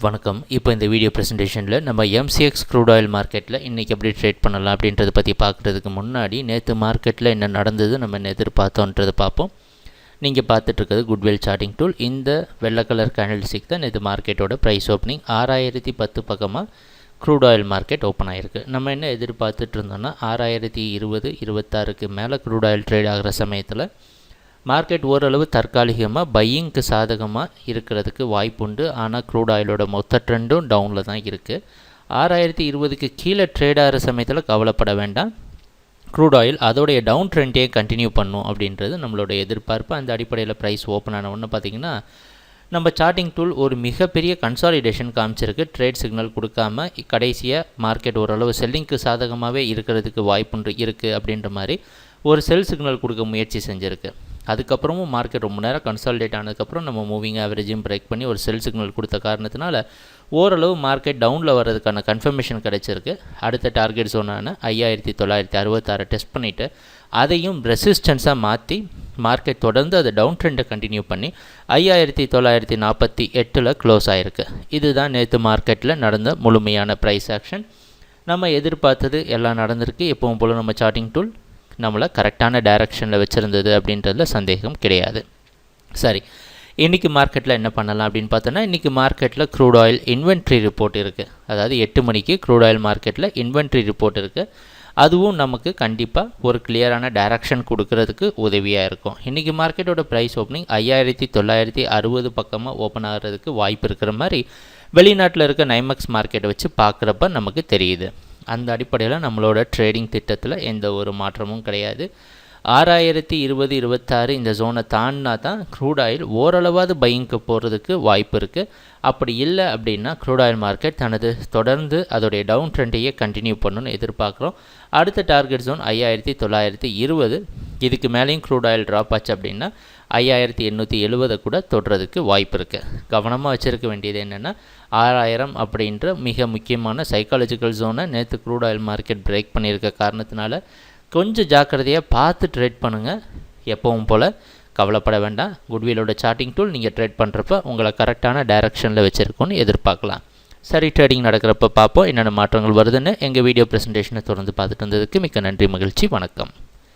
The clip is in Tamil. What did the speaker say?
வணக்கம். இப்போ இந்த வீடியோ ப்ரெசன்டேஷனில் நம்ம எம்சிஎக்ஸ் க்ரூட் ஆயில் மார்க்கெட்டில் இன்றைக்கி எப்படி ட்ரேட் பண்ணலாம் அப்படின்றத பற்றி பார்க்குறதுக்கு முன்னாடி நேற்று மார்க்கெட்டில் என்ன நடந்தது நம்ம என்ன எதிர்பார்த்தோன்றதை பார்ப்போம். நீங்கள் பார்த்துட்ருக்கிறது குட்வில் சார்ட்டிங் டூல். இந்த வெள்ளை கலர் கேண்டில்ஸ்டிக் தான் நேற்று மார்க்கெட்டோட ப்ரைஸ் ஓப்பனிங் 6010 பக்கமாக க்ரூட் ஆயில் மார்க்கெட் ஓப்பன் ஆகிருக்கு. நம்ம என்ன எதிர்பார்த்துட்டு இருந்தோம்னா 6020-26க்கு மேலே க்ரூட் ஆயில் ட்ரேட் ஆகிற சமயத்தில் மார்க்கெட் ஓரளவு தற்காலிகமாக பையிங்க்கு சாதகமாக இருக்கிறதுக்கு வாய்ப்புண்டு. ஆனால் க்ரூட் ஆயிலோட மொத்த ட்ரெண்டும் டவுனில் தான் இருக்குது. 6020க்கு கீழே ட்ரேட் ஆகிற சமயத்தில் கவலைப்பட வேண்டாம். க்ரூட் ஆயில் அதோடைய டவுன் ட்ரெண்டையே கண்டினியூ பண்ணும் அப்படின்றது நம்மளோட எதிர்பார்ப்பு. அந்த அடிப்படையில் ப்ரைஸ் ஓப்பன் ஆன ஒன்று பார்த்திங்கன்னா நம்ம சார்ட்டிங் டூல் ஒரு மிகப்பெரிய கன்சாலிடேஷன் காமிச்சிருக்கு. ட்ரேட் சிக்னல் கொடுக்காம கடைசியாக மார்க்கெட் ஓரளவு செல்லிங்க்கு சாதகமாகவே இருக்கிறதுக்கு வாய்ப்புண்டு இருக்குது அப்படின்ற மாதிரி ஒரு செல் சிக்னல் கொடுக்க முயற்சி செஞ்சுருக்கு. அதுக்கப்புறமும் மார்க்கெட் ரொம்ப நேரம் கன்சாலிடேட் ஆனதுக்கப்புறம் நம்ம மூவிங் ஆவரேஜையும் பிரேக் பண்ணி ஒரு செல் சிக்னல் கொடுத்த காரணத்தினால ஓரளவு மார்க்கெட் டவுனில் வர்றதுக்கான கன்ஃபர்மேஷன் கிடச்சிருக்கு. அடுத்த டார்கெட் ஜோனான 5966 டெஸ்ட் பண்ணிவிட்டு அதையும் ரெசிஸ்டன்ஸாக மாற்றி மார்க்கெட் தொடர்ந்து அதை டவுன் ட்ரெண்டை கண்டினியூ பண்ணி 5948 க்ளோஸ் ஆகிருக்கு. இதுதான் நேற்று மார்க்கெட்டில் நடந்த முழுமையான ப்ரைஸ் ஆக்ஷன். நம்ம எதிர்பார்த்தது எல்லாம் நடந்திருக்கு. எப்பவும் போல் நம்ம சார்ட்டிங் டூல் நம்மளை கரெக்டான டைரக்ஷனில் வச்சுருந்தது அப்படின்றதுல சந்தேகம் கிடையாது. சரி, இன்றைக்கி மார்க்கெட்டில் என்ன பண்ணலாம் அப்படின்னு பார்த்தோன்னா, இன்றைக்கி மார்க்கெட்டில் க்ரூட் ஆயில் இன்வென்ட்ரி ரிப்போர்ட் இருக்குது. அதாவது 8 மணிக்கு க்ரூட் ஆயில் மார்க்கெட்டில் இன்வென்ட்ரி ரிப்போர்ட் இருக்குது. அதுவும் நமக்கு கண்டிப்பாக ஒரு கிளியரான டைரக்ஷன் கொடுக்கறதுக்கு உதவியாக இருக்கும். இன்றைக்கி மார்க்கெட்டோட ப்ரைஸ் ஓப்பனிங் 5960 பக்கமாக ஓப்பன் ஆகிறதுக்கு வாய்ப்பு இருக்கிற மாதிரி வெளிநாட்டில் இருக்க நைமக்ஸ் மார்க்கெட்டை வச்சு பார்க்குறப்ப நமக்கு தெரியுது. அந்த அடிப்படையில் நம்மளோட ட்ரேடிங் திட்டத்தில் எந்த ஒரு மாற்றமும் கிடையாது. 6020-26 இந்த ஜோனை தாண்டினா தான் க்ரூட் ஆயில் ஓரளவாவது பையிங்க்கு போகிறதுக்கு வாய்ப்பு இருக்குது. அப்படி இல்லை அப்படின்னா க்ரூட் ஆயில் மார்க்கெட் தனது தொடர்ந்து அதோடைய டவுன் ட்ரெண்டையே கண்டினியூ பண்ணணும்னு எதிர்பார்க்குறோம். அடுத்த டார்கெட் ஜோன் 5920. இதுக்கு மேலேயும் க்ரூட் ஆயில் ட்ராப் ஆச்சு அப்படின்னா 5870 கூட தொடுறதுக்கு வாய்ப்பு இருக்குது. கவனமாக வச்சுருக்க வேண்டியது என்னென்னா 6000 அப்படின்ற மிக முக்கியமான சைக்காலஜிக்கல் ஜோனை நேற்று க்ரூட் ஆயில் மார்க்கெட் பிரேக் பண்ணியிருக்க காரணத்தினால கொஞ்சம் ஜாக்கிரதையாக பார்த்து ட்ரேட் பண்ணுங்கள். எப்பவும் போல் கவலைப்பட வேண்டாம். குட்விலோட சார்ட்டிங் டூல் நீங்கள் ட்ரேட் பண்ணுறப்ப உங்களை கரெக்டான டைரக்ஷனில் வச்சுருக்கோன்னு எதிர்பார்க்கலாம். சரி, ட்ரேடிங் நடக்கிறப்ப பார்ப்போம் என்னென்ன மாற்றங்கள் வருதுன்னு. எங்கள் வீடியோ ப்ரெசன்டேஷனை தொடர்ந்து பார்த்துட்டு வந்ததுக்கு மிக்க நன்றி, மகிழ்ச்சி, வணக்கம்.